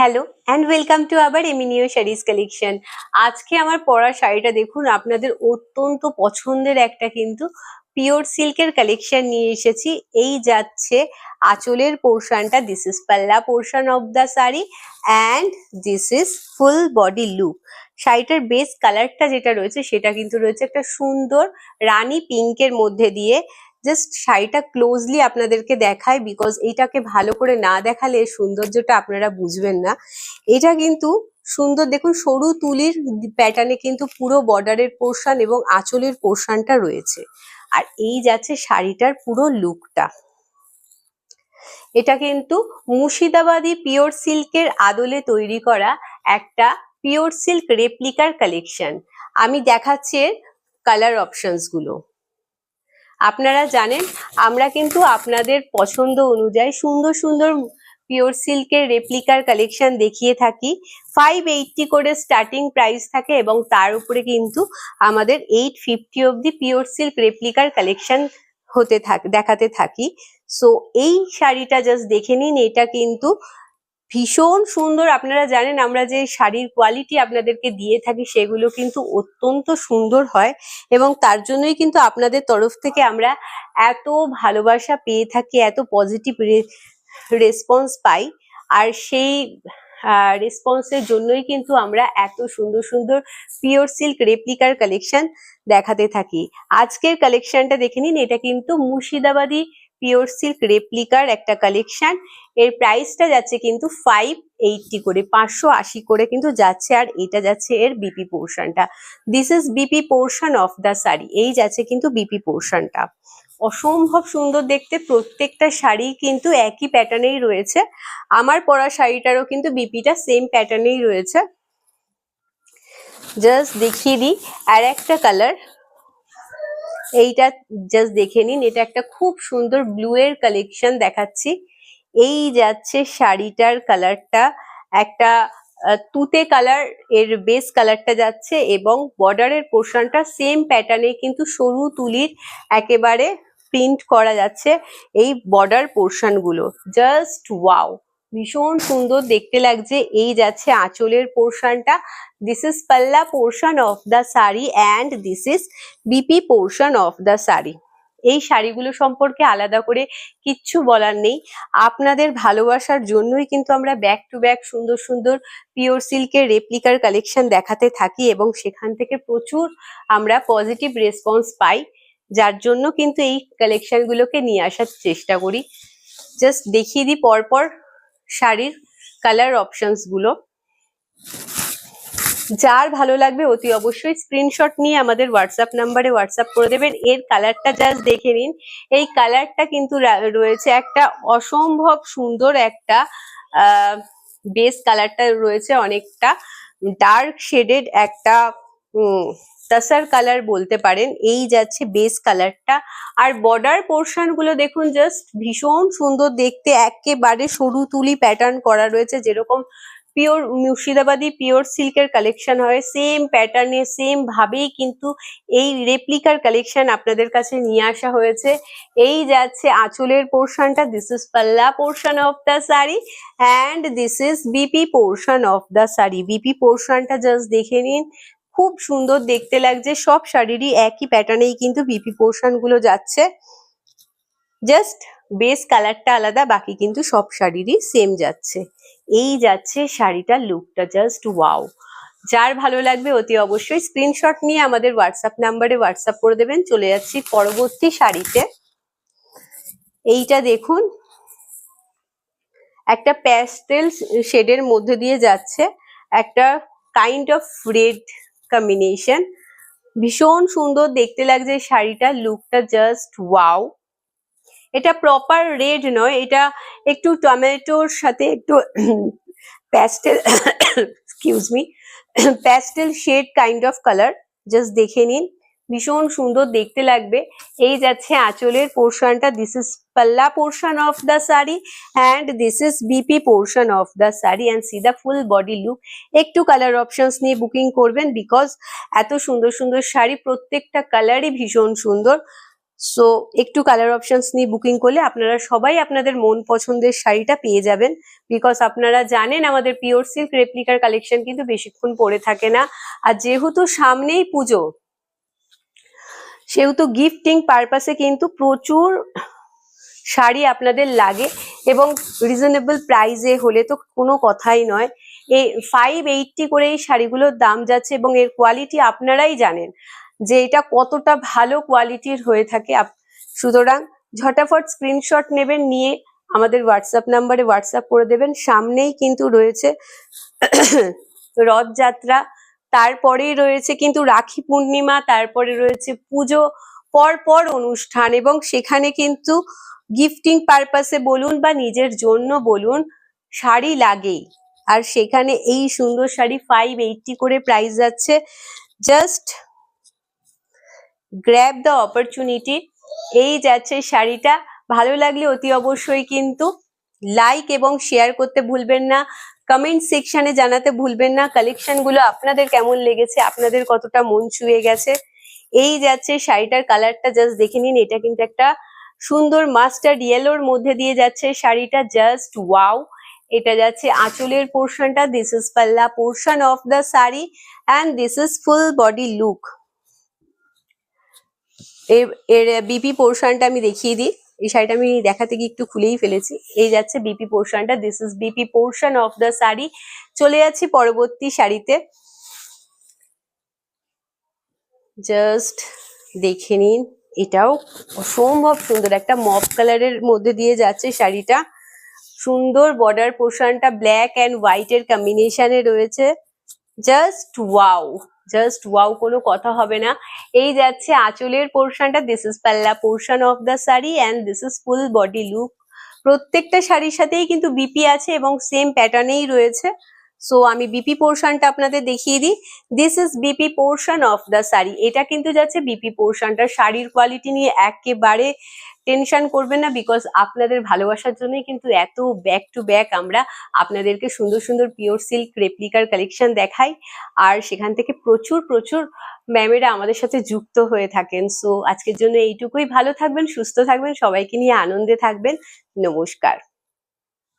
Hello and welcome to আবার এমিনিও saris collection. আজকে আমার পরা শাড়িটা দেখুন, আপনাদের অত্যন্ত পছন্দের একটা কিন্তু পিওর সিল্কের কালেকশন নিয়ে এসেছি। এই যাচ্ছে আঁচলের পোর্শনটা, দিস ইজ পাল্লা portion of the sari and this is full body look. শাড়িটার বেস কালারটা যেটা রয়েছে সেটা কিন্তু রয়েছে একটা সুন্দর রানী পিঙ্কের মধ্যে দিয়ে। জাস্ট শাড়িটা ক্লোজলি আপনাদেরকে দেখায়, বিকজ এইটাকে ভালো করে না দেখালে এর সৌন্দর্যটা আপনারা বুঝবেন না। এটা কিন্তু সুন্দর, দেখুন সরু তুলির প্যাটার্নে কিন্তু পুরো বর্ডারের পোর্শন এবং আঁচলের পোর্শনটা রয়েছে। আর এই যাচ্ছে শাড়িটার পুরো লুকটা। এটা কিন্তু মুর্শিদাবাদী পিওর সিল্কের আদলে তৈরি করা একটা পিওর সিল্ক রেপ্লিকার কালেকশন। আমি দেখাচ্ছি এর কালার অপশনস গুলো। আপনারা জানেন আমরা কিন্তু আপনাদের পছন্দ অনুযায়ী সুন্দর সুন্দর পিওর সিল্কের রেপ্লিকার কালেকশন দেখিয়ে থাকি। 580 করে স্টার্টিং প্রাইস থাকে এবং তার উপরে কিন্তু আমাদের 850 অব্দি পিওর সিল্ক রেপ্লিকার কালেকশন দেখাতে থাকি। সো এই শাড়িটা জাস্ট দেখে নিন, এটা কিন্তু ভীষণ সুন্দর। আপনারা জানেন আমরা যে শাড়ির কোয়ালিটি আপনাদেরকে দিয়ে থাকি সেগুলো কিন্তু অত্যন্ত সুন্দর হয় এবং তার জন্যই কিন্তু আপনাদের তরফ থেকে আমরা এত ভালোবাসা পেয়ে থাকি, এত পজিটিভ রেসপন্স পাই। আর সেই রেসপন্সের জন্যই কিন্তু আমরা এত সুন্দর সুন্দর পিওর সিল্ক রেপ্লিকার কালেকশন দেখাতে থাকি। আজকের কালেকশনটা দেখে নিন, এটা কিন্তু মুর্শিদাবাদী পিওর সিল্ক রেপ্লিকার একটা কালেকশন। এর প্রাইসটা যাচ্ছে কিন্তু 580 করে, 580 করে কিন্তু যাচ্ছে। আর এটা যাচ্ছে এর বিপি পোর্শনটা, this is BP portion of the sari. এই যাচ্ছে কিন্তু বিপি পোর্শনটা, অসম্ভব সুন্দর দেখতে। প্রত্যেকটা শাড়ি কিন্তু একই প্যাটার্নেই রয়েছে। আমার পরা শাড়িটারও কিন্তু বিপিটা সেম প্যাটার্নেই রয়েছে। জাস্ট দেখিয়ে দিই আর একটা কালার, এইটা জাস্ট দেখে নিন। এটা একটা খুব সুন্দর ব্লু এর কালেকশন দেখাচ্ছি। এই যাচ্ছে শাড়িটার কালারটা, একটা তুতে কালার এর বেস কালারটা যাচ্ছে এবং বর্ডারের পোর্শনটা সেম প্যাটার্নে কিন্তু সরু তুলির একেবারে প্রিন্ট করা যাচ্ছে এই বর্ডার পোর্শন গুলো। জাস্ট ওয়াও, ভীষণ সুন্দর দেখতে লাগছে। এই যাচ্ছে আঁচলের পোর্শনটা, দিস ইজ পাল্লা portion of the sari and this is BP portion of the sari. এই শাড়িগুলো সম্পর্কে আলাদা করে কিচ্ছু বলার নেই। আপনাদের ভালোবাসার জন্যই কিন্তু আমরা ব্যাক টু ব্যাক সুন্দর সুন্দর পিওর সিল্কের রেপ্লিকার কালেকশন দেখাতে থাকি এবং সেখান থেকে প্রচুর আমরা পজিটিভ রেসপন্স পাই, যার জন্য কিন্তু এই কালেকশন গুলোকে নিয়ে আসার চেষ্টা করি। জাস্ট দেখিয়ে দিই পরপর শাড়ির কালার অপশনস গুলো। যার ভালো লাগবে অতি অবশ্যই স্ক্রিনশট নিয়ে আমাদের হোয়াটসঅ্যাপ নাম্বারে হোয়াটসঅ্যাপ করে দেবেন। এর কালারটা জাস্ট দেখে নিন। এই কালারটা কিন্তু রয়েছে একটা অসম্ভব সুন্দর একটা বেস কালারটা রয়েছে অনেকটা ডার্ক শেডেড একটা তাসার কালার বলতে পারেন। এই যাচ্ছে বেস কালারটা। আর বর্ডার পোর্শন গুলো দেখুন, জাস্ট ভীষণ সুন্দর দেখতে, একেবারে সরু তুলি প্যাটার্ন করা রয়েছে। যেরকম পিওর মুর্শিদাবাদী পিওর সিল্কের কালেকশন হয় সেম প্যাটার্নে সেম ভাবেই কিন্তু এই রেপ্লিকার কালেকশন আপনাদের কাছে নিয়ে আসা হয়েছে। এই যাচ্ছে আঁচলের পোর্শনটা, দিস ইজ পাল্লা portion of the sari and this is BP portion of the sari. BP পোর্শনটা জাস্ট দেখে নিন, খুব সুন্দর দেখতে লাগছে। সব শাড়িরই একই প্যাটার্নেই কিন্তু বিপি পোর্শন গুলো যাচ্ছে, জাস্ট বেস কালারটা আলাদা, বাকি কিন্তু সব শাড়িরই সেম যাচ্ছে। এই যাচ্ছে শাড়িটার লুকটা, জাস্ট ওয়াও। যার ভালো লাগবে অতি অবশ্যই স্ক্রিনশট নিয়ে আমাদের হোয়াটসঅ্যাপ নাম্বারে হোয়াটসঅ্যাপ করে দেবেন। চলে যাচ্ছি পরবর্তী শাড়িতে। এইটা দেখুন, একটা প্যাস্টেল শেডের মধ্যে দিয়ে যাচ্ছে একটা কাইন্ড অফ রেড কম্বিনেশন। ভীষণ সুন্দর দেখতে লাগছে শাড়িটার লুকটা, জাস্ট ওয়াও। এটা প্রপার রেড নয়, এটা একটু টমেটোর সাথে একটু pastel excuse me pastel shade kind of colour. Just দেখে নিন, ভীষণ সুন্দর দেখতে লাগবে। এই যাচ্ছে আঁচলের পোর্শনটা, দিস ইজ পাল্লা portion of the sari and this is BP portion of the sari and C the full body look. একটু কালার অপশনস নিয়ে বুকিং করবেন, বিকজ এত সুন্দর সুন্দর শাড়ি, প্রত্যেকটা কালারই ভীষণ সুন্দর। সো একটু কালার অপশনস নিয়ে বুকিং করলে আপনারা সবাই আপনাদের মন পছন্দের শাড়িটা পেয়ে যাবেন, বিকজ আপনারা জানেন আমাদের পিওর সিল্ক রেপ্লিকার কালেকশন কিন্তু বেশিক্ষণ পরে থাকে না। আর যেহেতু সামনেই পুজো, সেহেতু গিফটিং পারপাসে কিন্তু প্রচুর শাড়ি আপনাদের লাগে, এবং রিজনেবল প্রাইসে হলে তো কোনো কথাই নয়। এই 580 করে এই শাড়িগুলোর দাম যাচ্ছে, এবং এর কোয়ালিটি আপনারাই জানেন যে এটা কতটা ভালো কোয়ালিটির হয়ে থাকে। সুতরাং ঝটাফট স্ক্রিনশট নেবেন, নিয়ে আমাদের হোয়াটসঅ্যাপ নাম্বারে হোয়াটসঅ্যাপ করে দেবেন। সামনেই কিন্তু রয়েছে রথযাত্রা, তারপরেই রয়েছে কিন্তু রাখি পূর্ণিমা, তারপরে রয়েছে পুজো, পর অনুষ্ঠান, এবং সেখানে কিন্তু গিফটিং পারপাসে বলুন বা নিজের জন্য বলুন শাড়ি লাগেই। আর সেখানে এই সুন্দর শাড়ি 580 করে প্রাইস যাচ্ছে। Just grab the opportunity. এই যাচ্ছে শাড়িটা। ভালো লাগলে অতি অবশ্যই কিন্তু লাইক এবং শেয়ার করতে ভুলবেন না, কমেন্ট সেকশনে জানাতে ভুলবেন না কালেকশনগুলো আপনাদের কেমন লেগেছে, আপনাদের কতটা মন ছুঁয়ে গেছে। এই যাচ্ছে শাড়িটার কালারটা, জাস্ট দেখে নিন। এটা কিন্তু একটা সুন্দর মাস্টার্ড ইয়েলোর মধ্যে দিয়ে যাচ্ছে শাড়িটা, জাস্ট ওয়াও। এটা যাচ্ছে আঁচলের পোর্শনটা, দিস ইজ পাল্লা portion of the sari, and this is full body look. এর বিপি পোর্শনটা আমি দেখিয়ে দিই। এই শাড়িটা আমি দেখাতে গিয়ে একটু খুলেই ফেলেছি। এই যাচ্ছে বিপি পোর্শনটা, this is BP portion of the sari. চলে যাচ্ছি পরবর্তী শাড়িতে। জাস্ট দেখে নিন, এটাও অসম্ভব সুন্দর, একটা মপ কালারের মধ্যে দিয়ে যাচ্ছে শাড়িটা। সুন্দর বর্ডার পোর্শনটা ব্ল্যাক অ্যান্ড হোয়াইট এর কম্বিনেশনে রয়েছে। জাস্ট ওয়াও, জাস্ট ওয়াও, কোনো কথা হবে না। এই যাচ্ছে আঁচলের পোর্শনটা, দিস ইজ পাল্লা portion of the sari, and this is full body look. প্রত্যেকটা শাড়ির সাথেই কিন্তু বিপি আছে এবং সেম প্যাটার্নেই রয়েছে। সো আমি বিপি পোর্শনটা আপনাদের দেখিয়ে দিই। This is BP portion of the sari. এটা কিন্তু যাচ্ছে বিপি পোর্শনটা। শাড়ির কোয়ালিটি নিয়ে একেবারে টেনশন করবেন না, বিকজ আপনাদের ভালোবাসার জন্যই কিন্তু এত ব্যাক টু ব্যাক আমরা আপনাদেরকে সুন্দর সুন্দর পিওর সিল্ক রেপ্লিকার কালেকশন দেখাই, আর সেখান থেকে প্রচুর ম্যামেরা আমাদের সাথে যুক্ত হয়ে থাকেন। সো আজকের জন্য এইটুকুই। ভালো থাকবেন, সুস্থ থাকবেন, সবাইকে নিয়ে আনন্দে থাকবেন। নমস্কার।